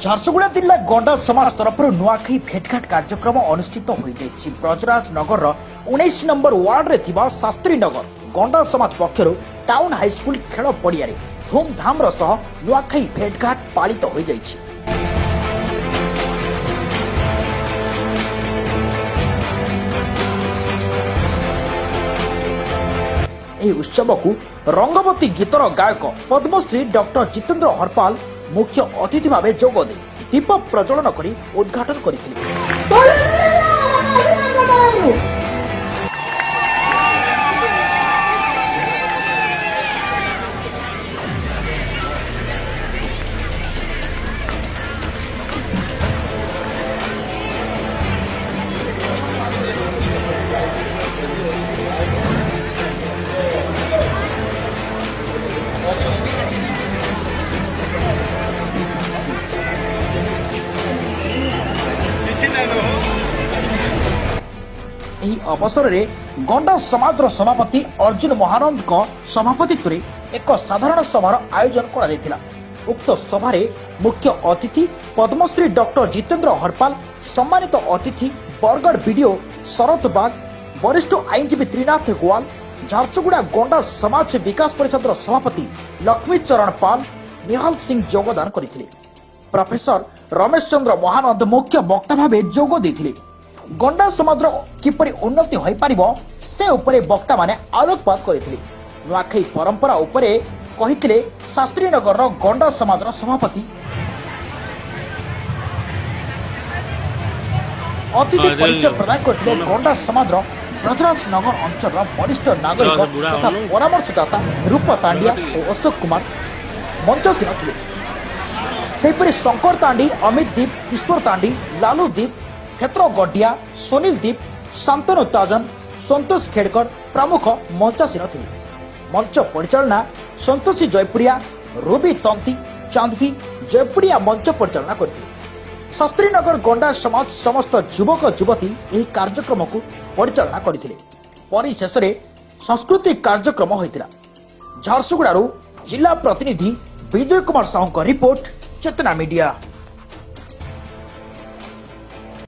ଝାରସୁଗୁଡ଼ା ଜିଲ୍ଲା ଗଣ୍ଡା ସମାଜ ତରଫରୁ ନୂଆଖାଇ ଭେଟଘାଟ କାର୍ଯ୍ୟକ୍ରମ ଅନୁଷ୍ଠିତ ହୋଇଯାଇଛି। ବ୍ରଜରାଜନଗରର 19 ନମ୍ବର ୱାର୍ଡରେ ଥିବା ଶାସ୍ତ୍ରୀନଗର ଗଣ୍ଡା ସମାଜ ପକ୍ଷରୁ ଟାଉନ୍ ହାଇସ୍କୁଲ ଖେଳ ପଡ଼ିଆରେ ଧୁମଧାମର ସହ ନୂଆଖାଇ ଭେଟଘାଟ ପାଳିତ ହୋଇଯାଇଛି। ଏହି ଉତ୍ସବକୁ ରଙ୍ଗବତୀ ଗୀତର ଗାୟକ ପଦ୍ମଶ୍ରୀ ଡକ୍ଟର ଜିତେନ୍ଦ୍ର ହରପାଲ मुख्य अतिथि भाव जोगदे दीप प्रज्वलन कर उद्घाटन करथिले। ଏହି ଅବସରରେ ଗଣ୍ଡା ସମାଜର ସଭାପତି अर्जुन महानंद सभापतित्व में एक साधारण सभार आयोजन करा। उक्त सभार मुख्य अतिथि पद्मश्री डॉक्टर जितेन्द्र हरपाल, सम्मानित अतिथि बरगढ़ बीडीओ शरद बाग, वरिष्ठ आईनजीवी त्रिनाथ गोवाल, झारसुगुड़ा गंडा समाज विकास परिषद सभापति लक्ष्मी चरण पाल, निहाल सिंह योगदान करथिले। प्रोफेसर रमेश चंद्र महानंद मुख्य वक्ता भाव जोग देथिले। गंडा समाज किपरि उन्नति होई पारिबो से उपरे वक्ता माने आलोकपात करथिले। नुआखाई परंपरा उपरे कहिथिले शास्त्रीनगर गंडा समाज सभापति। अतिथि परिचय प्रदान करथिले गंडा समाज ब्रजराजनगर अंचल वरिष्ठ नागरिक तथा परामर्शदाता रूप तांडिया और अशोक कुमार मंचशीन थिले। सेहिपरि शंकर तांडी, अमित दीप, ईश्वर तांडी, लालू दीप, क्षेत्र गड्डिया, सुनील दीप, शांतनु ताजन, संतोष खेड़कर प्रमुख मंचासीन थिले। मंच परिचालना संतोषी जयपुरिया, रूबी तंती, चांदवी जयपुरिया मंच परिचालना करथिले। शास्त्रीनगर गंडा समाज समस्त युवक युवती यह कार्यक्रम को परिचालना करथिले। परिशेष रे सांस्कृतिक कार्यक्रम होइतिला। झारसुगुड़ारू जिला प्रतिनिधि विजय कुमार साहू का रिपोर्ट, चेतना मीडिया।